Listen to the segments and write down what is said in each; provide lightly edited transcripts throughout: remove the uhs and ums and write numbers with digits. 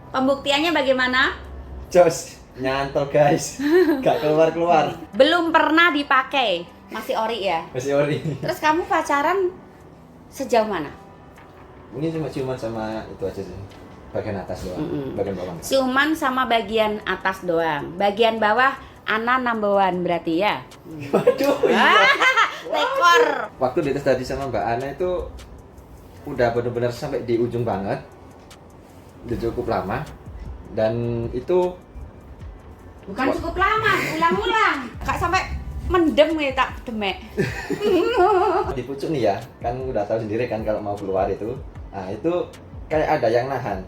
Pembuktiannya bagaimana? Jos, nyantol guys, gak keluar-keluar. Belum pernah dipakai, masih ori ya? Masih ori. Terus kamu pacaran sejauh mana? Mungkin cuma ciuman sama itu aja sih, bagian atas doang, bagian bawah enggak. Ciuman sama bagian atas doang. Bagian bawah Ana number one berarti ya? Waduh, iya. Rekor. Waktu dites tadi sama Mbak Ana itu udah benar-benar sampai di ujung banget, udah cukup lama, dan itu Bukan cukup lama, ulang-ulang. Kak sampai mendem ya tak demek. di pucuk nih ya, kan udah tahu sendiri kan kalau mau keluar itu, nah itu kayak ada yang nahan,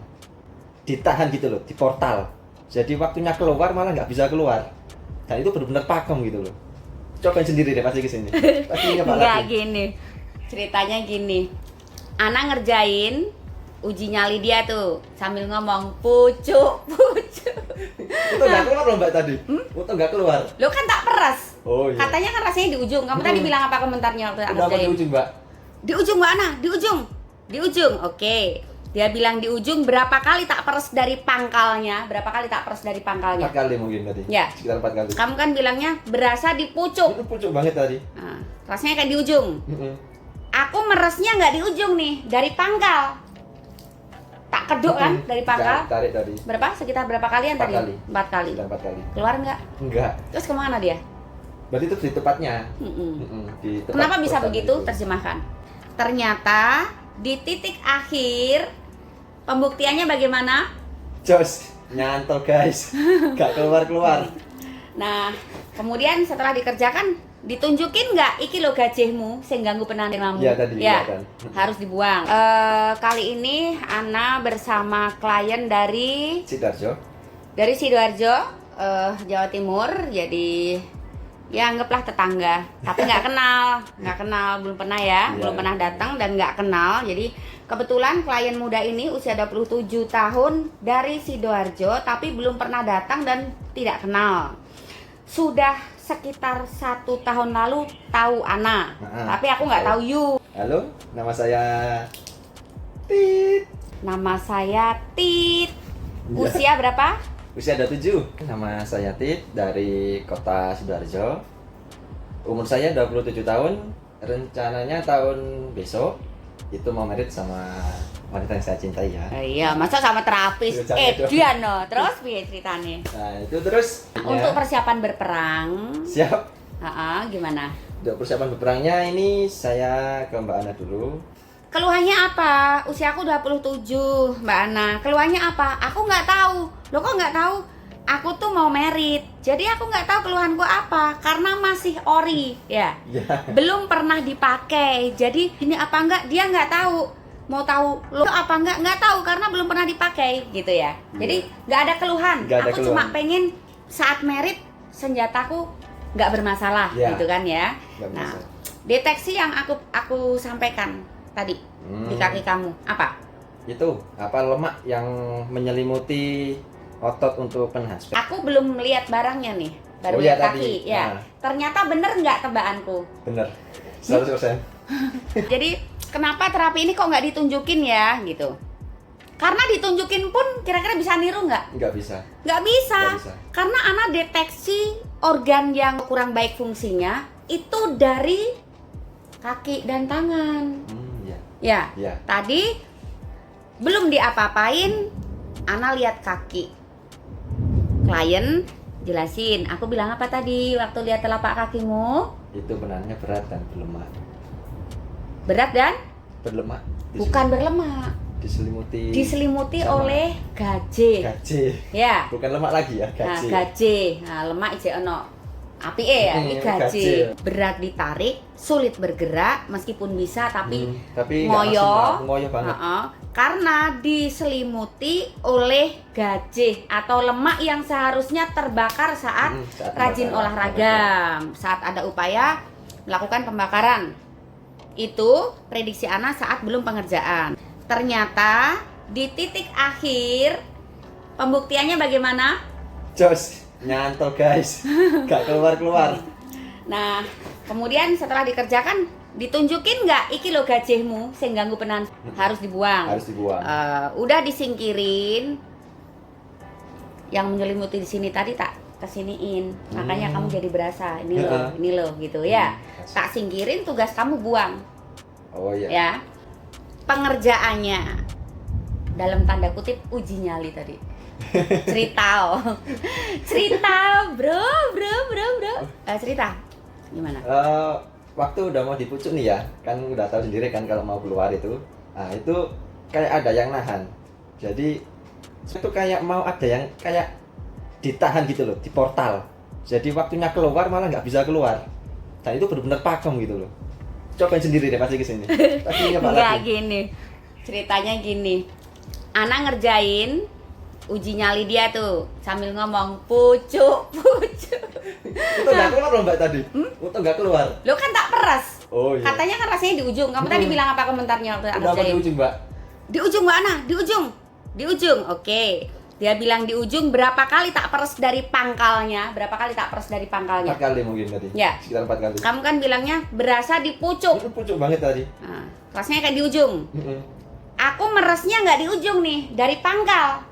ditahan gitu loh, di portal. Jadi waktunya keluar malah nggak bisa keluar, dan itu benar-benar pakem gitu loh. Cobain sendiri deh pasti kesini. Pasti nyoba Enggak lagi. gini. Ceritanya gini. Ana ngerjain uji nyali dia tuh sambil ngomong pucuk. Itu nggak keluar loh Mbak tadi. Itu nggak keluar. Lo kan tak peras. Oh iya. Katanya kan rasanya di ujung. Kamu tadi bilang apa komentarnya waktu Kenapa di ngerjain? ujung Mbak? Di ujung Mbak Ana, di ujung. Di ujung. Oke. Dia bilang di ujung, berapa kali tak peres dari pangkalnya? Berapa kali tak peres dari 4 pangkalnya? kali mungkin tadi. Ya. Sekitar 4 kali. Kamu kan bilangnya berasa di pucuk. Itu pucuk banget tadi. Nah, rasanya kayak di ujung. Mm-mm. Aku meresnya nggak di ujung nih, dari pangkal. Tak keduk kan dari pangkal? Tarik tadi. Berapa? Sekitar berapa kalian 4 tadi? kali. 4 kali. Sekitar 4 kali. Keluar nggak? Enggak. Terus kemana dia? Berarti itu di tepatnya. Mm-mm. Di tempat Kenapa bisa portal begitu? itu. Terjemahkan. Ternyata di titik akhir pembuktiannya bagaimana? Jos, nyantol guys, gak keluar-keluar. Nah, kemudian setelah dikerjakan ditunjukin nggak iki lo gajihmu sing ganggu penantimamu? Iya tadi, ya, kan. harus dibuang. Kali ini Ana bersama klien dari Sidoarjo. Sidoarjo, Jawa Timur. Jadi ya anggaplah tetangga, tapi nggak kenal, belum pernah ya, Iya. belum pernah datang dan nggak kenal. Jadi kebetulan klien muda ini usia 27 tahun dari Sidoarjo, tapi belum pernah datang dan tidak kenal. Sudah sekitar 1 tahun lalu tahu Ana, tapi aku nggak tahu you. Halo, nama saya Tit. Nama saya Tit. Iya. Usia berapa? Usia 27. Nama saya Tit dari kota Sidoarjo. Umur saya 27 tahun. Rencananya tahun besok itu mau merit sama wanita yang saya cintai ya. Iya, masa sama terapis? Iya, jangan dong. Dia no. Terus piye ceritanya? Nah, itu terus Untuk persiapan berperang, siap. gimana? Untuk persiapan berperangnya ini saya ke Mbak Ana dulu. Keluhannya apa? Usia aku 27, Mbak Ana. Keluhannya apa? Aku nggak tahu. Lo kok nggak tahu? Aku tuh mau merit. Jadi aku nggak tahu keluhanku apa. Karena masih ori, ya. Ya. Belum pernah dipakai. Jadi ini apa enggak? Dia nggak tahu. Mau tahu lo apa enggak tahu karena belum pernah dipakai, gitu ya. Jadi nggak ada keluhan. Nggak ada Aku keluhan. cuma pengen saat merit senjataku nggak bermasalah, Ya. gitu kan ya. Nggak Nah, bisa. deteksi yang aku sampaikan tadi di kaki kamu apa? Itu apa lemak yang menyelimuti otot untuk penahan. Aku belum melihat barangnya nih, baru Oh, iya, lihat kaki. tadi. Ya, Nah. ternyata bener nggak tebakanku? Bener. 100%. Jadi kenapa terapi ini kok nggak ditunjukin ya, gitu? Karena ditunjukin pun kira-kira bisa niru nggak? Nggak bisa. Nggak bisa. Nggak bisa. Karena Ana deteksi organ yang kurang baik fungsinya itu dari kaki dan tangan. Ya. Ya, Ya. tadi belum diapa-apain, Ana lihat kaki. Klien jelasin, aku bilang apa tadi waktu lihat telapak kakimu? Itu benarnya berat dan berlemak. Berat dan Berlemak. bukan berlemak, Diselimuti. diselimuti sama oleh gaje. gaje. Ya. Bukan lemak lagi ya, Nah, gaje. gaje. Nah, lemak ije ono apike ya, ini gaje. Gaje. Berat ditarik, sulit bergerak meskipun bisa tapi Tapi nggak ngoyo. maksimal, ngoyo banget. Karena diselimuti oleh gaje atau lemak yang seharusnya terbakar saat Saat rajin pembakaran. olahraga, saat ada upaya melakukan pembakaran. Itu prediksi Ana saat belum pengerjaan. Ternyata di titik akhir pembuktiannya bagaimana? Jos, nyantol guys, gak keluar-keluar. Nah, kemudian setelah dikerjakan ditunjukin nggak iki lo gajihmu sing ganggu penan harus dibuang. Harus dibuang. Udah disingkirin, yang menyelimuti di sini tadi tak kesiniin, makanya kamu jadi berasa ini loh gitu ya. Tak singkirin, tugas kamu buang. Oh iya. Ya, pengerjaannya dalam tanda kutip uji nyali tadi. Cerita bro. Cerita gimana? Waktu udah mau dipucuk nih ya, kan udah tahu sendiri kan kalau mau keluar itu, nah itu kayak ada yang nahan. Jadi itu kayak mau ada yang kayak ditahan gitu loh di portal. Jadi waktunya keluar malah nggak bisa keluar. Dan itu benar-benar pakem gitu loh. Cobain sendiri deh pasti kesini. Enggak gini. Ceritanya gini. Ana ngerjain uji nyali dia tuh sambil ngomong pucuk. Itu nggak keluar loh Mbak tadi. Itu nggak keluar. Lo kan tak peres. Oh iya. Katanya kan rasanya di ujung. Kamu tadi bilang apa komentarnya waktu Kenapa di ujung Mbak? Di ujung Mbak Ana, di ujung. Oke. Dia bilang di ujung, berapa kali tak peres dari pangkalnya? 4 kali mungkin tadi. Ya. Sekitar 4 kali. Kamu kan bilangnya berasa di pucuk. Itu pucuk banget tadi. Nah, rasanya kayak di ujung. Aku meresnya nggak di ujung nih, dari pangkal.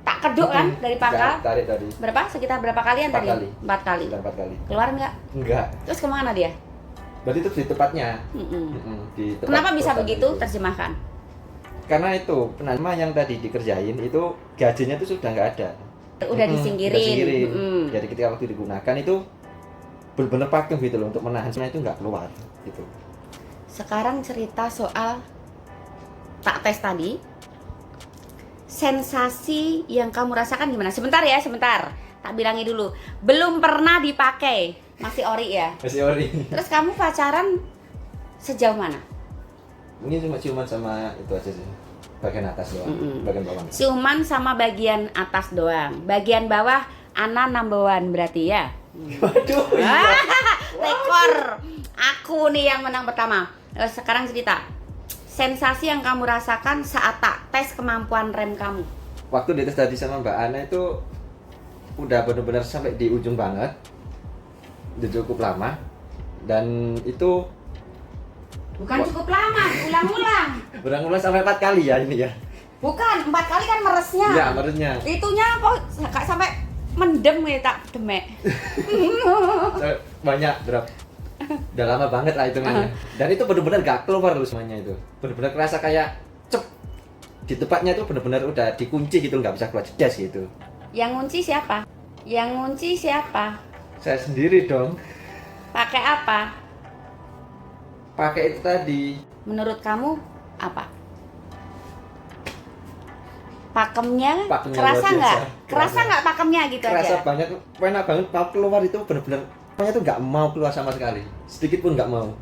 Tak keduk kan dari pangkal? Tarik tadi. Berapa? Sekitar berapa kalian 4 tadi? kali. 4 kali. Sekitar 4 kali. Keluar nggak? Enggak. Terus kemana dia? Berarti itu di tempatnya. Di tempat Kenapa bisa portal begitu? itu. Terjemahkan. Karena itu penanama yang tadi dikerjain itu gajinya itu sudah nggak ada. Udah disingkirin. Jadi ketika waktu digunakan itu benar-benar pakem gitu loh untuk menahan sebenarnya itu nggak keluar gitu. Sekarang cerita soal tak tes tadi. Sensasi yang kamu rasakan gimana? Sebentar ya, sebentar. Tak bilangi dulu. Belum pernah dipakai. Masih ori ya? Masih ori. Terus kamu pacaran sejauh mana? Mungkin cuma ciuman sama itu aja sih. Bagian atas doang, bagian bawah. Ciuman sama bagian atas doang. Bagian bawah Ana number one berarti ya? Waduh, iya. Rekor. Aku nih yang menang pertama. Sekarang cerita. Sensasi yang kamu rasakan saat tak tes kemampuan rem kamu. Waktu dites tadi sama Mbak Ana itu udah benar-benar sampai di ujung banget. Udah cukup lama. Dan itu Bukan cukup lama, ulang-ulang. berulang-ulang sampai 4 kali ya ini ya. Bukan, 4 kali kan meresnya. Iya, meresnya. Itunya kok gak sampai mendem ya, tak demek. Banyak drop. Udah lama banget lah hitungannya. Dan itu benar-benar gak keluar loh semuanya itu. Benar-benar kerasa kayak cep. Di tempatnya itu benar-benar udah dikunci gitu, nggak bisa keluar jedas gitu. Yang ngunci siapa? Saya sendiri dong. Pakai apa? Pakai itu tadi. Menurut kamu apa? Pakemnya kerasa luar nggak? biasa. Kerasa nggak pakemnya gitu Kerasa aja? banget, enak banget. Mau keluar itu benar-benar pokoknya itu nggak mau keluar sama sekali. Sedikit pun nggak mau.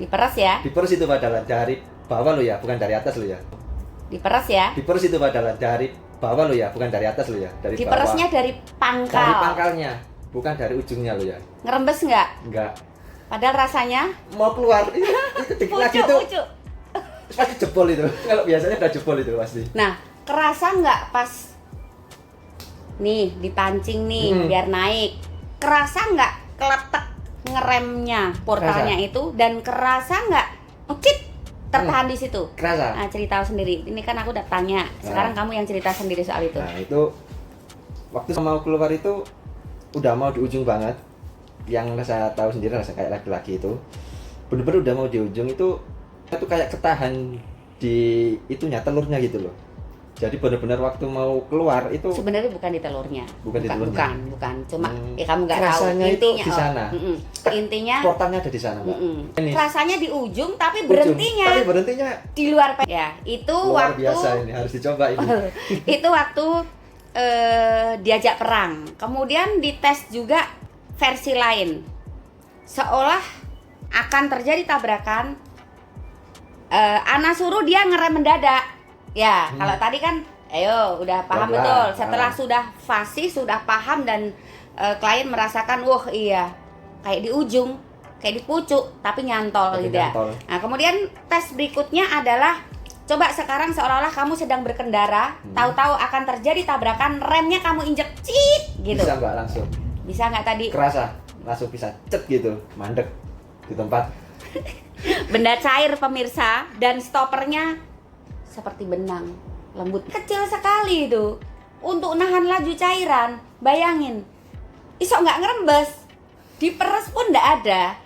Diperes ya? Diperes itu padahal dari bawah lo ya, bukan dari atas lo ya. Diperes ya? Diperes itu padahal dari bawah lo ya, bukan dari atas lo ya. Dari Diperesnya bawah. dari pangkal. Dari pangkalnya, bukan dari ujungnya lo ya. Ngerembes nggak? Enggak. Padahal rasanya Mau keluar itu dikit lagi tuh pucuk. pasti jebol itu. Kalau biasanya udah jebol itu pasti. Nah, kerasa nggak pas nih dipancing nih biar naik? Kerasa nggak keletek ngeremnya portalnya itu, dan kerasa nggak ngecit tertahan di situ? Kerasa. Nah, cerita sendiri. Ini kan aku udah tanya. Sekarang kamu yang cerita sendiri soal itu. Nah, itu waktu mau keluar itu udah mau di ujung banget. Yang saya tahu sendiri rasa kayak laki-laki itu bener-bener udah mau di ujung itu kayak ketahan di itunya telurnya gitu loh. Jadi bener-bener waktu mau keluar itu Sebenarnya bukan di telurnya. Bukan di telurnya. Bukan. Cuma kamu nggak tahu rasanya itu intinya. di sana. Intinya portalnya ada di sana, Mbak. Ini rasanya di ujung tapi ujung, berhentinya tapi berhentinya di luar ya. Itu luar waktu biasa, ini harus dicoba ini. itu waktu diajak perang. Kemudian dites juga versi lain. Seolah akan terjadi tabrakan. Ana suruh dia ngerem mendadak. Ya, kalau tadi kan ayo udah paham Pelan-pelan. betul. Setelah sudah fasih, sudah paham dan klien merasakan wah iya kayak di ujung, kayak di pucuk tapi nyantol gitu ya. Nah, kemudian tes berikutnya adalah coba sekarang seolah-olah kamu sedang berkendara, tahu-tahu akan terjadi tabrakan, remnya kamu injek cit gitu. Bisa Mbak langsung. Bisa nggak tadi? Kerasa, langsung bisa cet gitu, mandek di tempat. Benda cair pemirsa, dan stopernya seperti benang, lembut, kecil sekali itu. untuk nahan laju cairan. Bayangin, iso nggak ngerembes, diperes pun nggak ada.